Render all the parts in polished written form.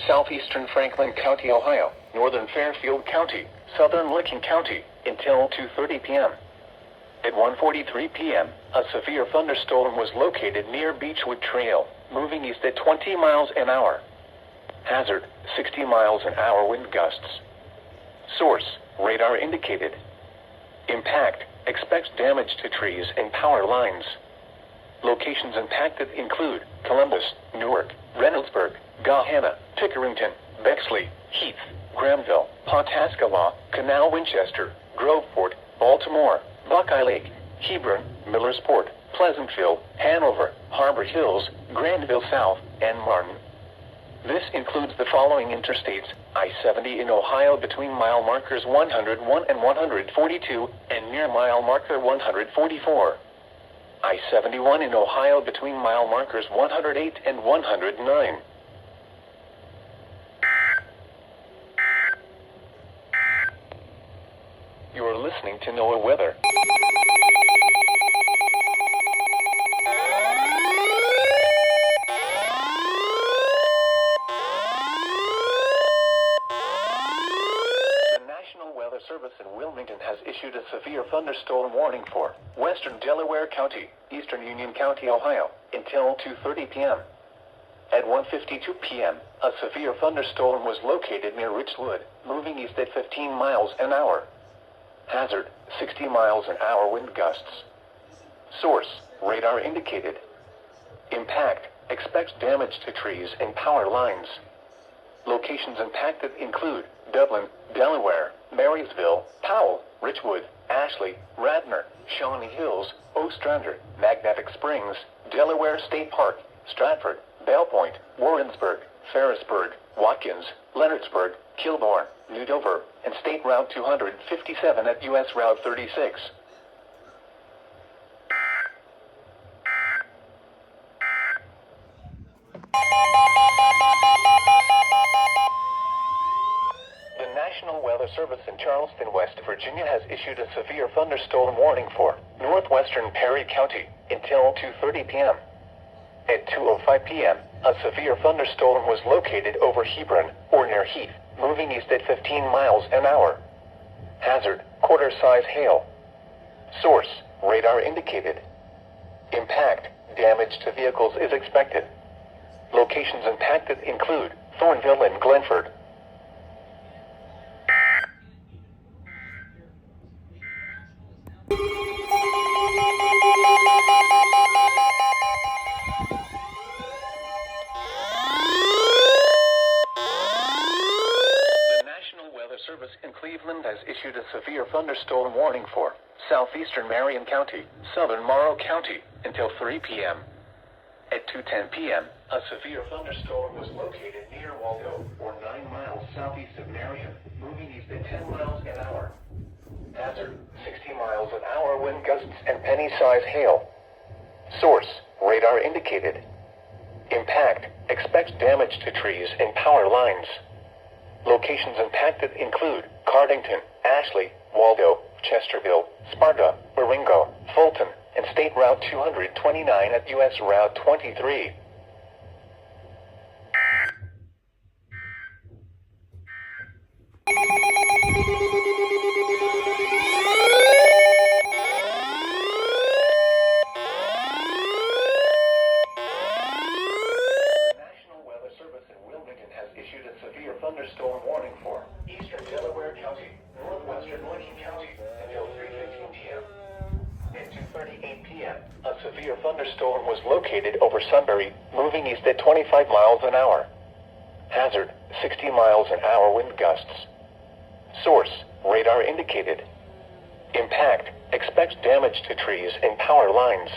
southeastern Franklin County, Ohio, northern Fairfield County, southern Licking County, until 2:30 p.m. At 1:43 p.m., a severe thunderstorm was located near Beechwood Trail, moving east at 20 miles an hour. Hazard, 60 miles an hour wind gusts. Source, radar indicated. Impact, expects damage to trees and power lines. Locations impacted include Columbus, Newark, Reynoldsburg, Gahanna, Pickerington, Bexley, Heath, Granville, Pawhuska, Canal Winchester, Groveport, Baltimore, Buckeye Lake, Hebron, Millersport, Pleasantville, Hanover, Harbor Hills, Grandville South, and Martin. This includes the following interstates: I-70 in Ohio between mile markers 101 and 142, and near mile marker 144. I-71 in Ohio between mile markers 108 and 109. You are listening to NOAA Weather. Service in Wilmington has issued a severe thunderstorm warning for western Delaware County, eastern Union County, Ohio, until 2:30 p.m. At 1:52 p.m., a severe thunderstorm was located near Richwood, moving east at 15 miles an hour. Hazard, 60 miles an hour wind gusts. Source, radar indicated. Impact, expects damage to trees and power lines. Locations impacted include Dublin, Delaware, Marysville, Powell, Richwood, Ashley, Radnor, Shawnee Hills, Ostrander, Magnetic Springs, Delaware State Park, Stratford, Belle Point, Warrensburg, Ferrisburg, Watkins, Leonardsburg, Kilbourne, New Dover, and State Route 257 at U.S. Route 36. The National Weather Service in Charleston, West Virginia has issued a severe thunderstorm warning for northwestern Perry County until 2:30 p.m. At 2:05 p.m., a severe thunderstorm was located over Hebron, or near Heath, moving east at 15 miles an hour. Hazard, quarter-size hail. Source, radar indicated. Impact, damage to vehicles is expected. Locations impacted include Thornville and Glenford. Service in Cleveland has issued a severe thunderstorm warning for southeastern Marion County, southern Morrow County, until 3 p.m. At 2:10 p.m., a severe thunderstorm was located near Waldo, or 9 miles southeast of Marion, moving east at 10 miles an hour. Hazard, 60 miles an hour wind gusts and penny-size hail. Source, radar indicated. Impact, expects damage to trees and power lines. Locations impacted include Cardington, Ashley, Waldo, Chesterville, Sparta, Waringo, Fulton, and State Route 229 at U.S. Route 23. Thunderstorm warning for eastern Delaware County, northwestern Licking County, until 3:15 p.m. At 2:38 p.m., a severe thunderstorm was located over Sunbury, moving east at 25 miles an hour. Hazard, 60 miles an hour wind gusts. Source, radar indicated. Impact, expects damage to trees and power lines.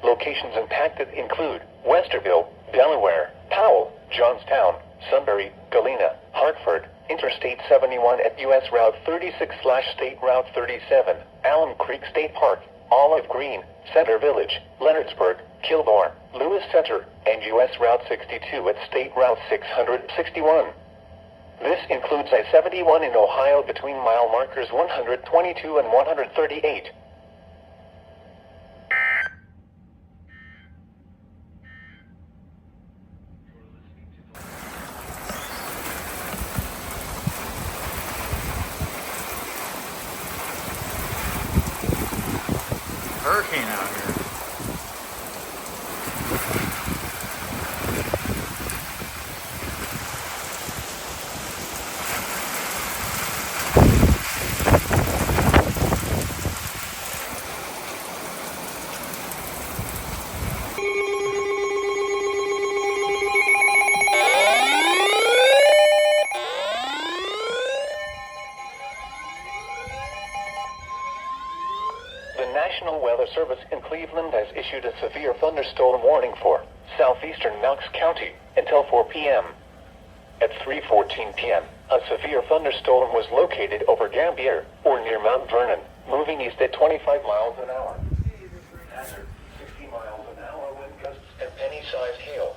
Locations impacted include Westerville, Delaware, Powell, Johnstown, Sunbury, Galena, Hartford, Interstate 71 at U.S. Route 36/State Route 37, Alum Creek State Park, Olive Green, Center Village, Leonardsburg, Kilbourne, Lewis Center, and U.S. Route 62 at State Route 661. This includes I-71 in Ohio between mile markers 122 and 138. hurricane out here. The National Weather Service in Cleveland has issued a severe thunderstorm warning for southeastern Knox County until 4 p.m. At 3:14 p.m., a severe thunderstorm was located over Gambier, or near Mount Vernon, moving east at 25 miles an hour. Hazard, 60 miles an hour wind gusts and penny-sized hail.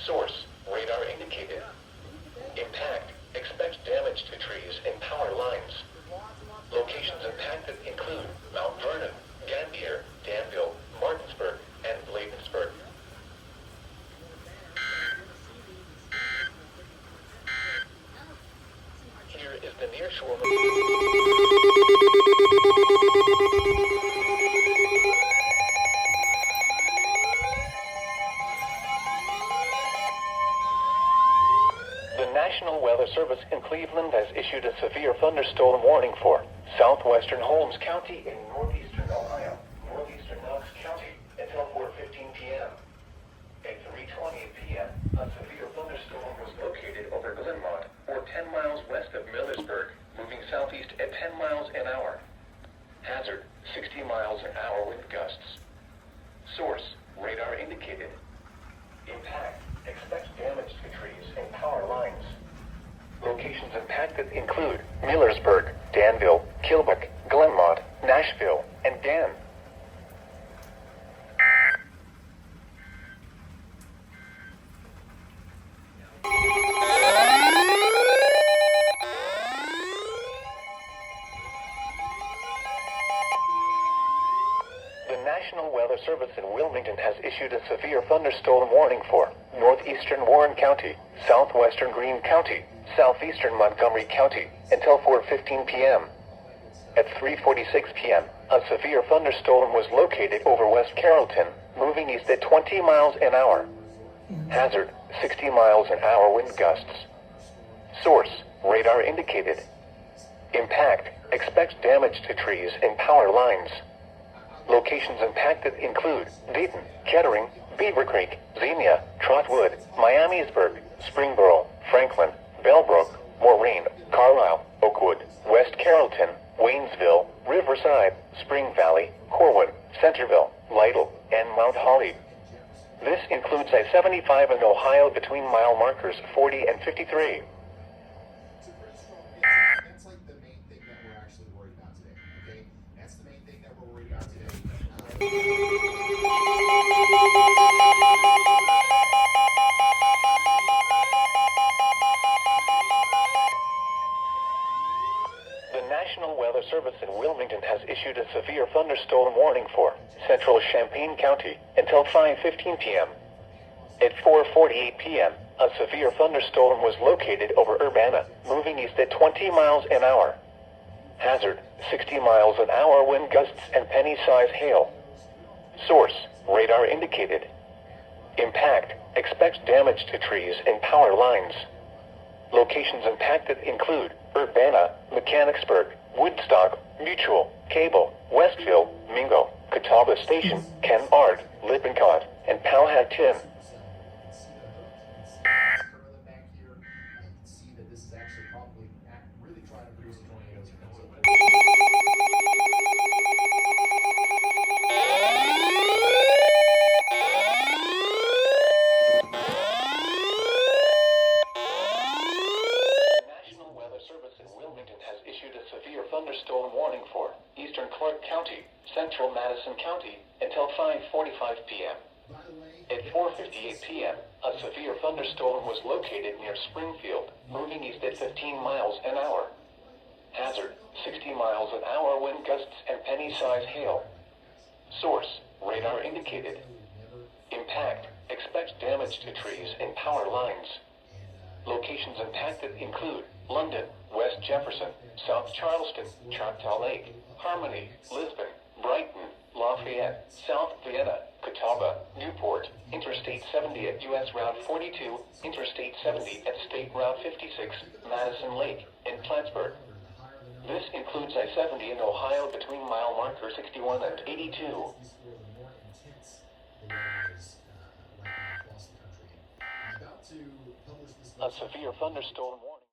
Source, radar indicated. Impact, expect damage to trees and power lines. Locations impacted include Mount Vernon, Gambier, Danville, Martinsburg, and Bladensburg. Here is the nearshore. The National Weather Service in Cleveland has issued a severe thunderstorm warning for southwestern Holmes County in northeastern Ohio, northeastern Knox County until 4:15 p.m. At 3:20 p.m., a severe thunderstorm was located over Glenmont, or 10 miles west of Millersburg, moving southeast at 10 miles an hour. Hazard, 60 miles an hour wind gusts. Source, radar indicated. Impact, expect damage to trees and power lines. Locations impacted include Millersburg, Danville, Kilbuck, Glenmont, Nashville, and Dan. The National Weather Service in Wilmington has issued a severe thunderstorm warning for northeastern Warren County, southwestern Greene County, southeastern Montgomery County until 4:15 p.m. At 3:46 p.m., a severe thunderstorm was located over West Carrollton, moving east at 20 miles an hour. Hazard, 60 miles an hour wind gusts. Source, radar indicated. Impact, expect damage to trees and power lines. Locations impacted include Dayton, Kettering, Beaver Creek, Xenia, Trotwood, Miamisburg, Springboro, Franklin, Bellbrook, Moraine, Carlisle, Oakwood, West Carrollton, Waynesville, Riverside, Spring Valley, Corwin, Centerville, Lytle, and Mount Holly. This includes I-75 in Ohio between mile markers 40 and 53. That's like the main thing that we're actually worried about today, okay? That's the main thing that we're worried about today. The National Weather Service in Wilmington has issued a severe thunderstorm warning for central Champaign County until 5:15 p.m. At 4:48 p.m., a severe thunderstorm was located over Urbana, moving east at 20 miles an hour. Hazard, 60 miles an hour wind gusts and penny-sized hail. Source, radar indicated. Impact, expect damage to trees and power lines. Locations impacted include Urbana, Mechanicsburg, Woodstock, Mutual, Cable, Westville, Mingo, Catawba Station, Ken Ard, Lippincott, and Powhatan. Further back here, you can see that this is actually probably really trying to produce a tornado as it comes over. Thunderstorm warning for eastern Clark County, central Madison County until 5:45 p.m. At 4:58 p.m., a severe thunderstorm was located near Springfield, moving east at 15 miles an hour. Hazard, 60 miles an hour wind gusts and penny-sized hail. Source, radar indicated. Impact, expect damage to trees and power lines. Locations impacted include London, West Jefferson, South Charleston, Choctaw Lake, Harmony, Lisbon, Brighton, Lafayette, South Vienna, Catawba, Newport, Interstate 70 at US Route 42, Interstate 70 at State Route 56, Madison Lake, and Plattsburgh. This includes I-70 in Ohio between mile marker 61 and 82. These four, the more intense the weather is likely across the country. I'm about to publish this. A severe thunderstorm warning.